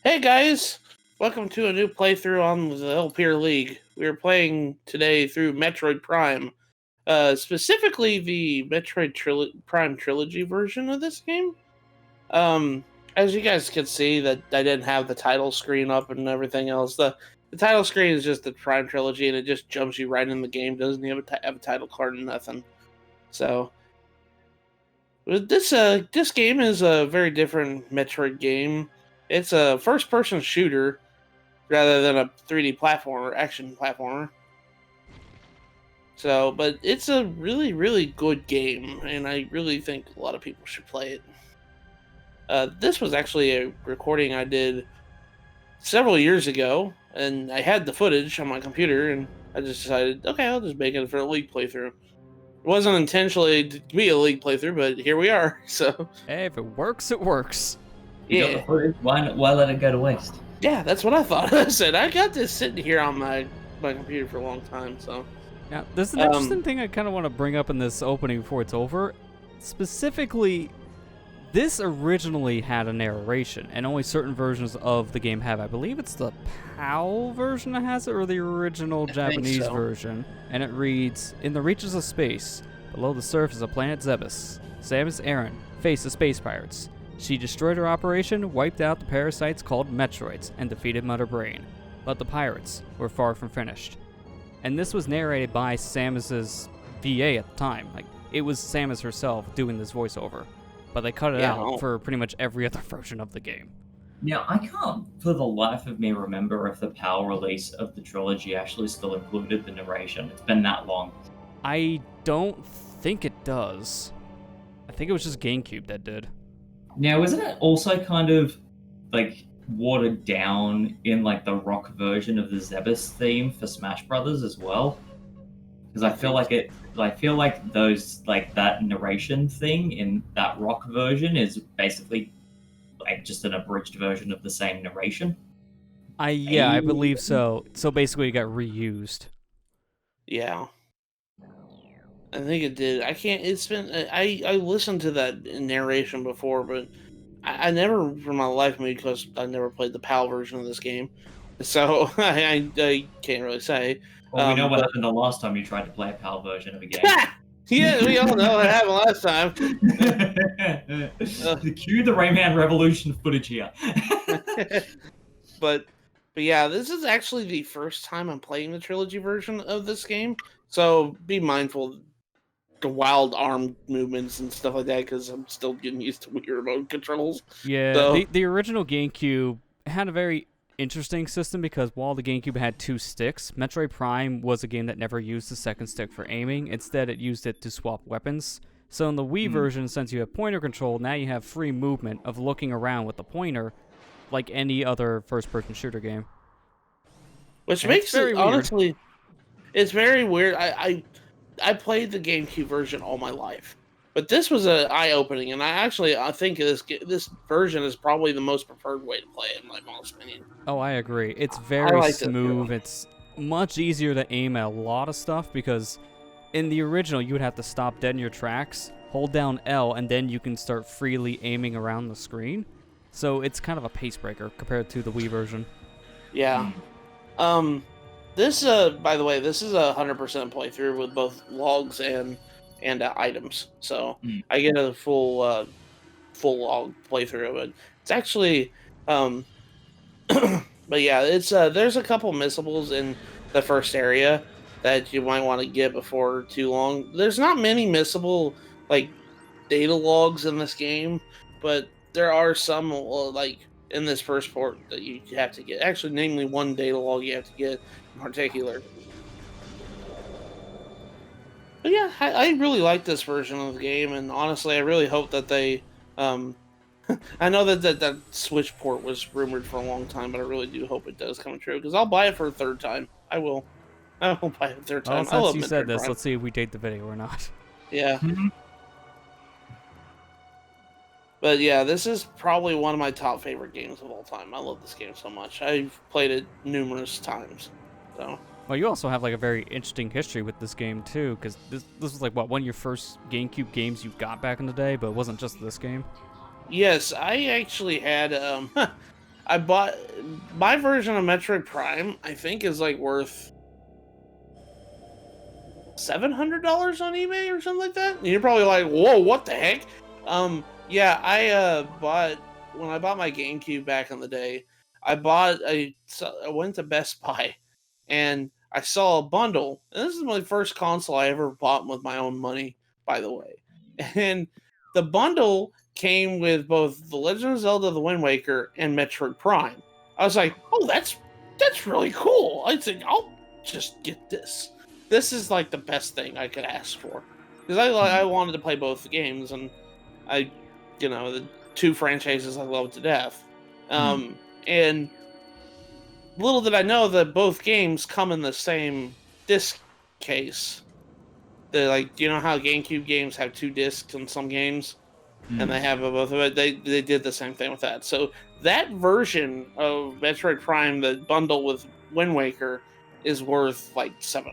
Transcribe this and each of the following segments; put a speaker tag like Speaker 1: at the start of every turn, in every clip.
Speaker 1: Hey guys, welcome to a new playthrough on the LPerLeague. We are playing today through Metroid Prime, specifically the Prime Trilogy version of this game. Um, as you guys can see, that I didn't have the title screen up and everything else. The title screen is just the Prime Trilogy, and it just jumps you right in the game. Doesn't even have a title card and nothing. So this game is a very different Metroid game. It's a first-person shooter rather than a 3D platformer, action platformer. So, but it's a really, really good game, and I really think a lot of people should play it. This was actually a recording I did several years ago, and I had the footage on my computer, and I just decided, okay, I'll just make it for a League playthrough. It wasn't intentionally to be a League playthrough, but here we are. So,
Speaker 2: hey, if it works, it works.
Speaker 3: You got the footage. Why let it go to waste?
Speaker 1: Yeah, that's what I thought. I said I got this sitting here on my computer for a long time. So
Speaker 2: now, there's an interesting thing I kind of want to bring up in this opening before it's over. Specifically, this originally had a narration, and only certain versions of the game have. I believe it's the PAL version that has it, or the original Japanese version. And it reads, "In the reaches of space, below the surface of planet Zebes, Samus Aran faced the space pirates. She destroyed her operation, wiped out the parasites called Metroids, and defeated Mother Brain. But the pirates were far from finished." And this was narrated by Samus's VA at the time. Like, it was Samus herself doing this voiceover. But they cut it out for pretty much every other version of the game.
Speaker 3: Now, I can't for the life of me remember if the PAL release of the trilogy actually still included the narration. It's been that long.
Speaker 2: I don't think it does. I think it was just GameCube that did.
Speaker 3: Now, isn't it also kind of like watered down in like the rock version of the Zebes theme for Smash Brothers as well? Because I feel like those, like, that narration thing in that rock version is basically like just an abridged version of the same narration.
Speaker 2: I believe so. So basically, it got reused.
Speaker 1: Yeah, I think it did. I can't. It's been. I listened to that narration before, but I never, for my life, because I never played the PAL version of this game, so I can't really say.
Speaker 3: Well, we know what happened the last time you tried to play a PAL version of a game.
Speaker 1: Yeah, we all know what happened last time.
Speaker 3: Cue the Rayman Revolution footage here.
Speaker 1: But yeah, this is actually the first time I'm playing the trilogy version of this game, so be mindful of the wild arm movements and stuff like that, because I'm still getting used to Wii remote controls.
Speaker 2: Yeah,
Speaker 1: so.
Speaker 2: the original GameCube had a very interesting system, because while the GameCube had two sticks, Metroid Prime was a game that never used the second stick for aiming. Instead, it used it to swap weapons. So in the Wii version, since you have pointer control, now you have free movement of looking around with the pointer, like any other first-person shooter game.
Speaker 1: Which makes it, honestly, it's very weird. I played the GameCube version all my life, but this was an eye-opening, and I think this version is probably the most preferred way to play it, in my honest opinion.
Speaker 2: Oh, I agree. It's very smooth. It's much easier to aim at a lot of stuff, because in the original, you would have to stop dead in your tracks, hold down L, and then you can start freely aiming around the screen. So it's kind of a pace breaker compared to the Wii version.
Speaker 1: Yeah. This, by the way, this is a 100% playthrough with both logs and items. So I get a full log playthrough of it. It's actually, but yeah, it's there's a couple missables in the first area that you might want to get before too long. There's not many missable like data logs in this game, but there are some like in this first port that you have to get. Actually, namely one data log you have to get in particular. But yeah, I really like this version of the game, and honestly, I really hope that they. I know that Switch port was rumored for a long time, but I really do hope it does come true, because I'll buy it for a third time. I will buy it a third time.
Speaker 2: Well, since you said this, let's see if we date the video or not.
Speaker 1: Yeah. But yeah, this is probably one of my top favorite games of all time. I love this game so much. I've played it numerous times. So.
Speaker 2: Well, you also have like a very interesting history with this game too, because this was like one of your first GameCube games you got back in the day, but it wasn't just this game.
Speaker 1: Yes, I actually had I bought my version of Metroid Prime. I think is like worth $700 on eBay or something like that. And you're probably like, "Whoa, what the heck?" Yeah, I bought when I bought my GameCube back in the day. I went to Best Buy, and I saw a bundle. And this is my first console I ever bought with my own money, by the way. And the bundle came with both The Legend of Zelda: The Wind Waker and Metroid Prime. I was like, "Oh, that's really cool." I think I'll just get this. This is like the best thing I could ask for, because I wanted to play both games, and I, the two franchises I love to death. And little did I know that both games come in the same disc case. They're like, you know how GameCube games have 2 discs in some games, and they have both of it. They did the same thing with that. So that version of Metroid Prime, the bundle with Wind Waker, is worth like $700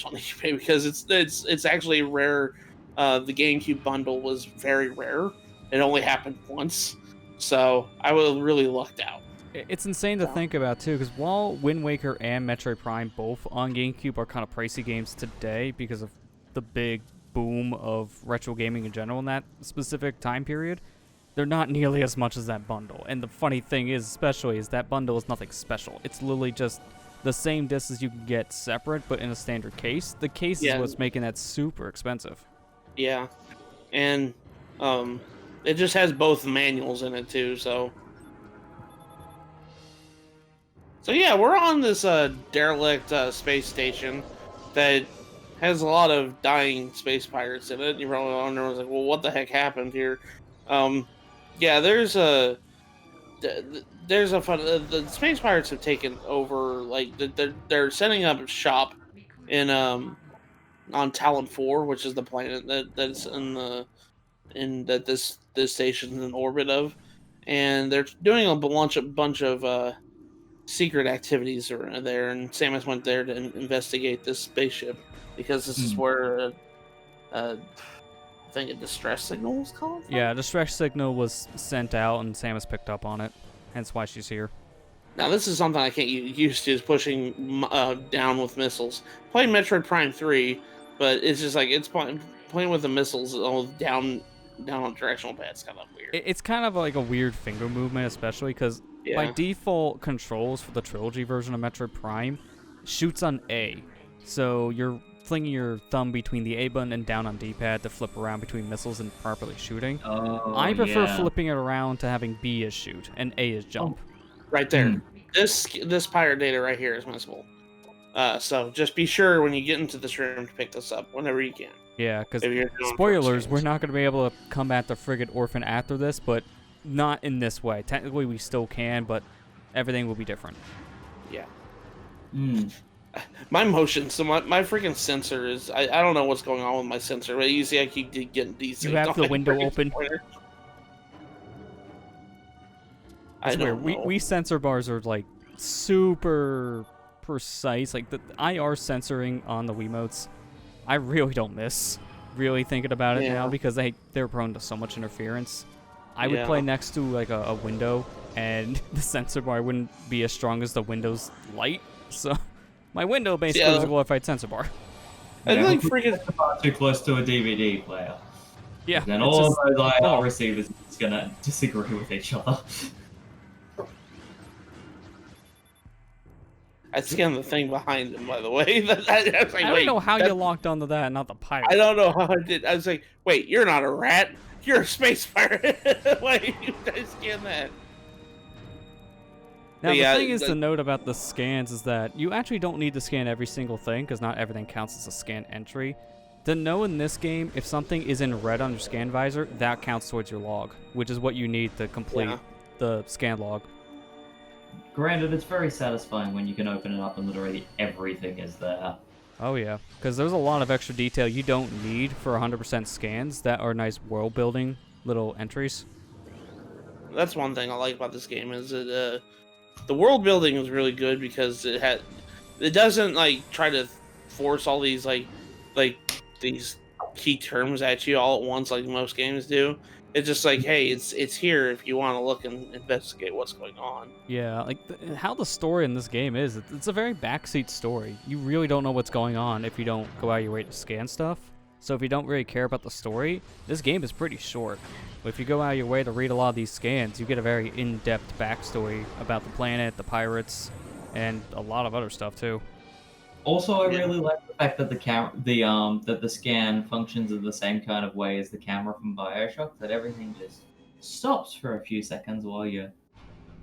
Speaker 1: on eBay, because it's actually rare. The GameCube bundle was very rare. It only happened once, so I was really lucked out.
Speaker 2: It's insane to think about too, because while Wind Waker and Metroid Prime both on GameCube are kind of pricey games today because of the big boom of retro gaming in general in that specific time period, they're not nearly as much as that bundle. And the funny thing is, especially, is that bundle is nothing special. It's literally just the same discs as you can get separate, but in a standard case. The case is what's making that super expensive.
Speaker 1: Yeah, and it just has both manuals in it too. So yeah, we're on this derelict space station that has a lot of dying space pirates in it. You're probably wondering, like, well, what the heck happened here? Yeah, there's a fun. The space pirates have taken over. Like they're setting up a shop in on Tallon IV, which is the planet that's that this station's in orbit of, and they're doing a bunch of secret activities around there. And Samus went there to investigate this spaceship, because this is where I think a distress signal was called.
Speaker 2: Yeah, a distress signal was sent out, and Samus picked up on it. Hence why she's here.
Speaker 1: Now, this is something I can't used to, is pushing down with missiles. Playing Metroid Prime 3, but it's just like, it's playing with the missiles all down on directional pads, kind of weird.
Speaker 2: It's kind of like a weird finger movement, especially because by default controls for the trilogy version of Metroid Prime shoots on A. So you're flinging your thumb between the A button and down on D-pad to flip around between missiles and properly shooting. I prefer flipping it around to having B as shoot and A as jump.
Speaker 1: Right there. This pirate data right here is missable. So just be sure when you get into this room to pick this up whenever you can.
Speaker 2: Yeah, because spoilers, we're not going to be able to come at the frigate Orpheon after this, but not in this way. Technically, we still can, but everything will be different.
Speaker 1: Yeah. My motion, so my freaking sensor is, I don't know what's going on with my sensor, but you see I keep getting these.
Speaker 2: You have the window open.
Speaker 1: I know.
Speaker 2: We sensor bars are like super precise. Like the IR censoring on the Wiimotes, I really don't miss. Really thinking about it now, because they're prone to so much interference. I would play next to like a window, and the sensor bar wouldn't be as strong as the window's light. So my window basically is a glorified sensor bar.
Speaker 1: I like freaking
Speaker 3: too close to a DVD player.
Speaker 2: Yeah.
Speaker 3: And then all those IR receivers is gonna disagree with each other.
Speaker 1: I scanned the thing behind him, by the way.
Speaker 2: I don't know how you locked onto that, not the pirate.
Speaker 1: I don't know how I did. I was like, wait, you're not a rat. You're a space pirate. Why you guys scan that?
Speaker 2: Now, the thing is to note about the scans is that you actually don't need to scan every single thing, because not everything counts as a scan entry. To know in this game, if something is in red on your scan visor, that counts towards your log, which is what you need to complete the scan log.
Speaker 3: Granted, it's very satisfying when you can open it up and literally everything is there.
Speaker 2: Oh yeah, because there's a lot of extra detail you don't need for 100% scans that are nice world-building little entries.
Speaker 1: That's one thing I like about this game, is that the world building is really good, because it doesn't like try to force all these like these key terms at you all at once like most games do. It's just like, hey, it's here if you want to look and investigate what's going on.
Speaker 2: Yeah, like how the story in this game is, it's a very backseat story. You really don't know what's going on if you don't go out of your way to scan stuff. So if you don't really care about the story, this game is pretty short. But if you go out of your way to read a lot of these scans, you get a very in-depth backstory about the planet, the pirates, and a lot of other stuff too.
Speaker 3: Also, I really like the fact that the scan functions in the same kind of way as the camera from BioShock. That everything just stops for a few seconds while you're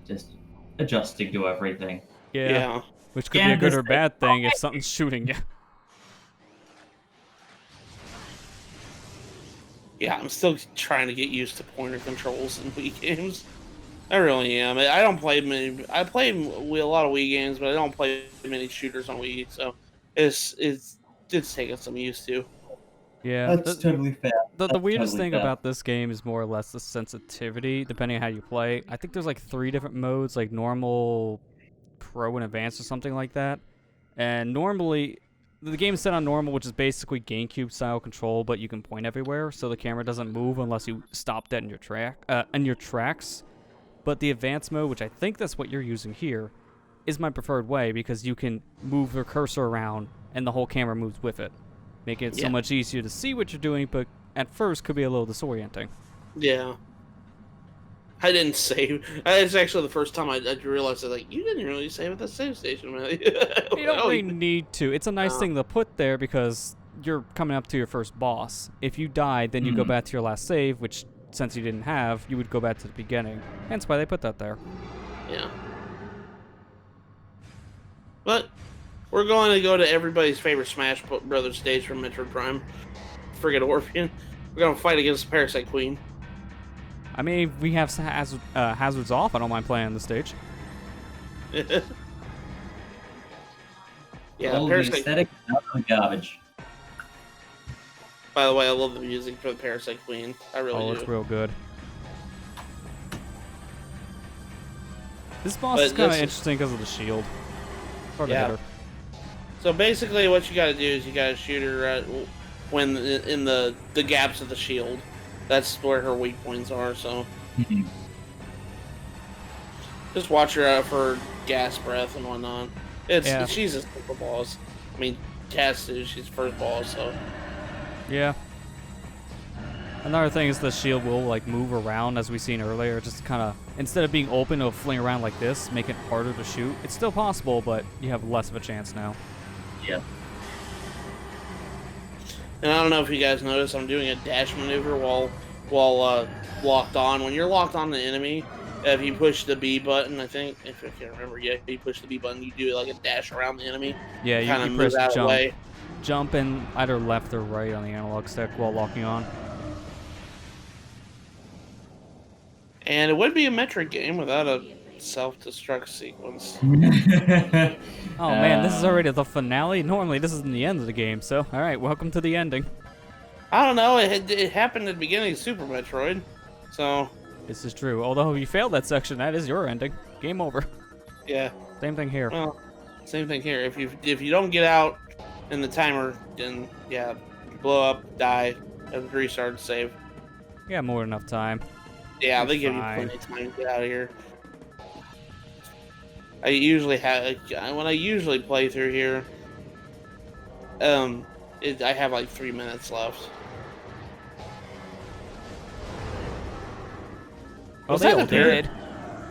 Speaker 3: just adjusting to everything.
Speaker 2: Yeah. Which could be a good or bad thing if something's shooting you.
Speaker 1: Yeah, I'm still trying to get used to pointer controls in Wii games. I really am. I don't play many. I play a lot of Wii games, but I don't play many shooters on Wii, so it's taking some used to.
Speaker 2: Yeah,
Speaker 3: that's totally fair.
Speaker 2: The weirdest thing about this game is more or less the sensitivity, depending on how you play. I think there's like 3 different modes, like normal, pro, and advanced, or something like that. And normally, the game is set on normal, which is basically GameCube style control, but you can point everywhere, so the camera doesn't move unless you stop dead in your tracks. But the advanced mode, which I think that's what you're using here, is my preferred way because you can move your cursor around and the whole camera moves with it, making it so much easier to see what you're doing, but at first could be a little disorienting.
Speaker 1: Yeah. I didn't save. It's actually the first time I realized that, like, you didn't really save at the save station, man.
Speaker 2: You don't really need to. It's a nice thing to put there because you're coming up to your first boss. If you die, then you go back to your last save, which, since you didn't have, you would go back to the beginning. Hence why they put that there.
Speaker 1: Yeah. But we're going to go to everybody's favorite Smash Brothers stage from Metroid Prime. Forget Orpheon. We're going to fight against the Parasite Queen.
Speaker 2: I mean, if we have hazards off, I don't mind playing on the stage.
Speaker 1: Yeah,
Speaker 3: the aesthetic is garbage.
Speaker 1: By the way, I love the music for the Parasite Queen. I really do.
Speaker 2: Oh, it's real good. This boss is kind of interesting because of the shield.
Speaker 1: Yeah. So basically, what you got to do is you got to shoot her when in the gaps of the shield. That's where her weak points are. So just watch her out for gas breath and whatnot. She's a simple boss. I mean, Cass is she's first boss, so.
Speaker 2: Yeah. Another thing is the shield will like move around as we seen earlier. Just kind of instead of being open, it'll fling around like this, make it harder to shoot. It's still possible, but you have less of a chance now.
Speaker 3: Yeah.
Speaker 1: And I don't know if you guys noticed, I'm doing a dash maneuver while locked on. When you're locked on the enemy, if you push the B button, I think, if I can't remember, if you push the B button, you do like a dash around the enemy.
Speaker 2: Yeah, you press jump. Jump in either left or right on the analog stick while locking on.
Speaker 1: And it would be a Metroid game without a self-destruct sequence.
Speaker 2: Oh man, this is already the finale? Normally this isn't the end of the game, so alright, welcome to the ending.
Speaker 1: I don't know, it happened at the beginning of Super Metroid, so...
Speaker 2: This is true, although if you failed that section, that is your ending. Game over.
Speaker 1: Yeah.
Speaker 2: Same thing here.
Speaker 1: Well, same thing here. If you don't get out in the timer, then yeah, blow up, die, have to restart, save.
Speaker 2: You got more than enough time.
Speaker 1: Yeah, they give you plenty of time to get out of here. I usually have when I usually play through here. I have like 3 minutes left.
Speaker 2: Oh, they all did.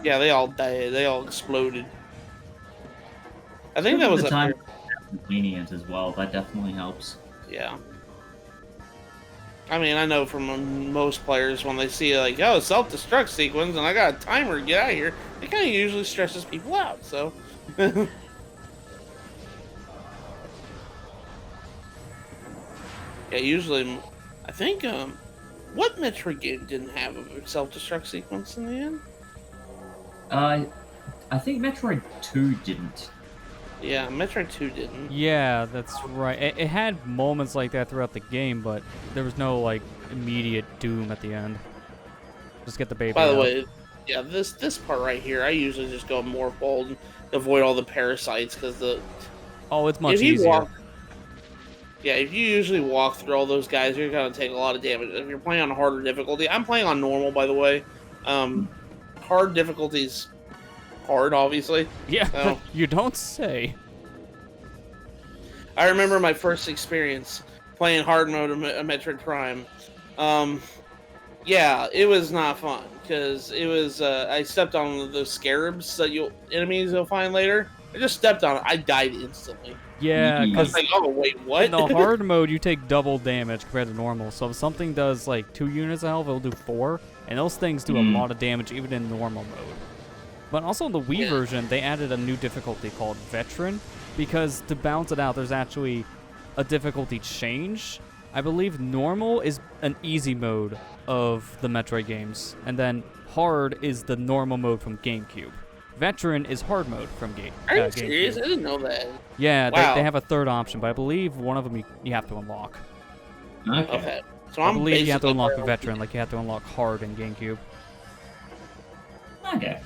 Speaker 1: Yeah, they all died. They all exploded. I think that was
Speaker 3: the time lenient as well. That definitely helps.
Speaker 1: Yeah. I mean, I know from most players when they see like, oh, self-destruct sequence, and I got a timer to get out of here, it kind of usually stresses people out. So. Yeah, usually, I think what Metroid game didn't have a self-destruct sequence in the end?
Speaker 3: I think Metroid 2 didn't.
Speaker 1: Yeah, Metroid 2 didn't.
Speaker 2: Yeah, that's right. It had moments like that throughout the game, but there was no like immediate doom at the end. Just get the baby.
Speaker 1: By the
Speaker 2: out.
Speaker 1: way, yeah, this part right here, I usually just go more bold and avoid all the parasites because the.
Speaker 2: Oh, it's much easier.
Speaker 1: Yeah, if you usually walk through all those guys, you're gonna take a lot of damage. If you're playing on harder difficulty, I'm playing on normal, by the way. Hard difficulties, hard, obviously.
Speaker 2: Yeah,
Speaker 1: So,
Speaker 2: you don't say.
Speaker 1: I remember my first experience playing hard mode of Metroid Prime. Yeah, it was not fun because it was. I stepped on those scarabs that enemies you'll find later. I just stepped on it. I died instantly.
Speaker 2: Yeah,
Speaker 1: I was
Speaker 2: because
Speaker 1: like, oh wait, what?
Speaker 2: in the hard mode, you take double damage compared to normal. So if something does like 2 units of health, it'll do 4. And those things do a lot of damage even in normal mode. But also in the Wii version, they added a new difficulty called Veteran. Because to balance it out, there's actually a difficulty change. I believe normal is an easy mode of the Metroid games. And then hard is the normal mode from GameCube. Veteran is hard mode from GameCube.
Speaker 1: Are you serious? I didn't know that.
Speaker 2: Yeah,
Speaker 1: wow.
Speaker 2: they have a third option, but I believe one of them you have to unlock.
Speaker 1: Okay. So
Speaker 2: I believe you have to unlock the Veteran, like you have to unlock hard in GameCube.
Speaker 3: Okay.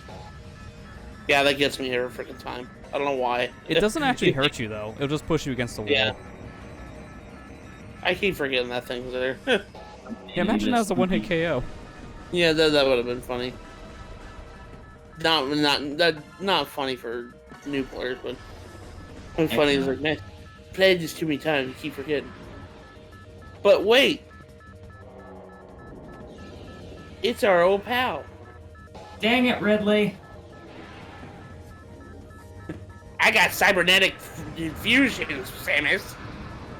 Speaker 1: Yeah, that gets me every freaking time. I don't know why.
Speaker 2: It doesn't actually hurt you, though. It'll just push you against the wall.
Speaker 1: Yeah. I keep forgetting that thing's there.
Speaker 2: Yeah, imagine that was a one-hit KO.
Speaker 1: Yeah, that would have been funny. Not funny for new players, but funny is like, man, played this too many times, you keep forgetting. But wait, it's our old pal.
Speaker 3: Dang it, Ridley.
Speaker 1: I got cybernetic infusions, Samus.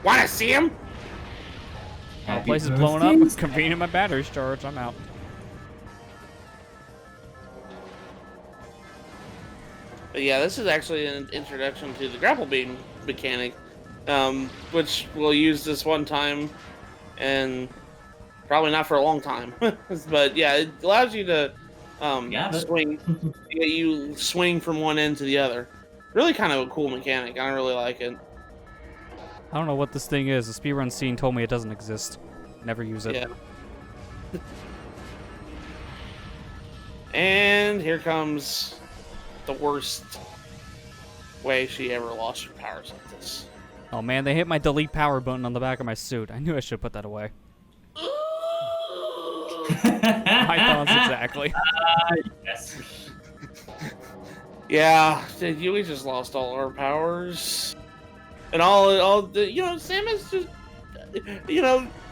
Speaker 1: Wanna see him?
Speaker 2: The place is blowing up. Convenient my battery's charged. I'm out.
Speaker 1: But yeah, this is actually an introduction to the grapple beam mechanic, which we'll use this one time, and probably not for a long time. But yeah, it allows you to swing. Yeah, you swing from one end to the other. Really kind of a cool mechanic. I really like it.
Speaker 2: I don't know what this thing is. The speedrun scene told me it doesn't exist. Never use it.
Speaker 1: Yeah. And here comes the worst way she ever lost her powers like this.
Speaker 2: Oh man, they hit my delete power button on the back of my suit. I knew I should put that away. My thoughts exactly.
Speaker 3: Yes.
Speaker 1: Yeah, we just lost all our powers. And Samus just,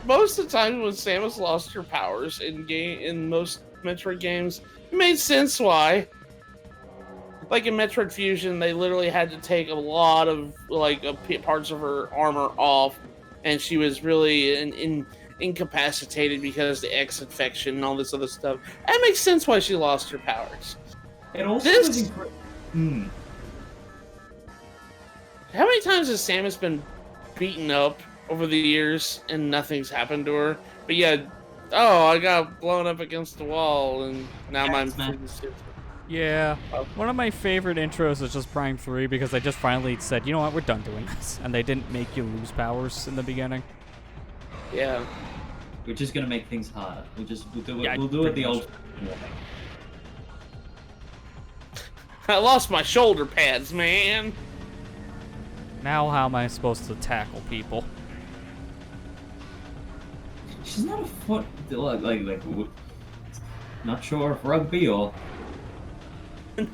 Speaker 1: most of the time when Samus lost her powers in most Metroid games, it made sense why. Like in Metroid Fusion, they literally had to take a lot of parts of her armor off, and she was really incapacitated because of the X infection and all this other stuff. That makes sense why she lost her powers.
Speaker 3: It also was
Speaker 1: How many times has Samus been beaten up over the years and nothing's happened to her? But yeah, I got blown up against the wall and now I'm
Speaker 2: Yeah, one of my favorite intros is just Prime 3 because they just finally said, you know what, we're done doing this. And they didn't make you lose powers in the beginning.
Speaker 1: Yeah.
Speaker 3: We're just gonna make things harder. We'll do it the old way.
Speaker 1: I lost my shoulder pads, man.
Speaker 2: Now how am I supposed to tackle people?
Speaker 3: She's not a foot not sure if rugby or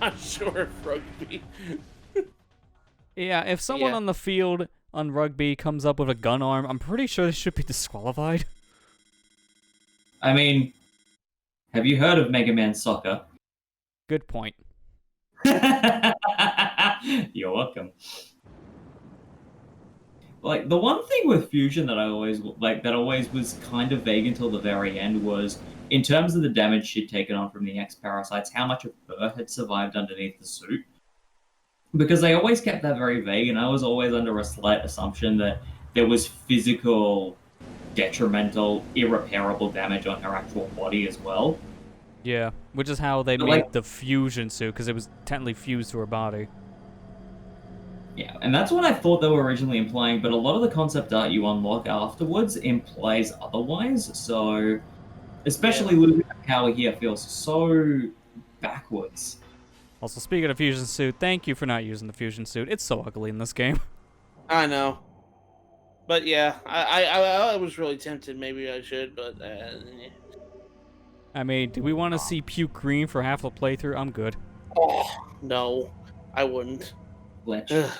Speaker 1: Not sure if rugby.
Speaker 2: Yeah, if someone on the field on rugby comes up with a gun arm, I'm pretty sure they should be disqualified.
Speaker 3: I mean, have you heard of Mega Man Soccer?
Speaker 2: Good point.
Speaker 3: You're welcome. Like, the one thing with Fusion that always was kind of vague until the very end was, in terms of the damage she'd taken on from the X-Parasites, how much of her had survived underneath the suit. Because they always kept that very vague, and I was always under a slight assumption that there was physical, detrimental, irreparable damage on her actual body as well.
Speaker 2: Yeah, which is how they made the fusion suit, because it was technically fused to her body.
Speaker 3: Yeah, and that's what I thought they were originally implying, but a lot of the concept art you unlock afterwards implies otherwise, so... Especially losing power here feels so backwards.
Speaker 2: Also, speaking of fusion suit, thank you for not using the fusion suit. It's so ugly in this game.
Speaker 1: I know. But yeah, I was really tempted. Maybe I should, but
Speaker 2: I mean, do we want to see puke green for half the playthrough? I'm good.
Speaker 1: oh no, I wouldn't.
Speaker 3: Fletch.
Speaker 1: Ugh.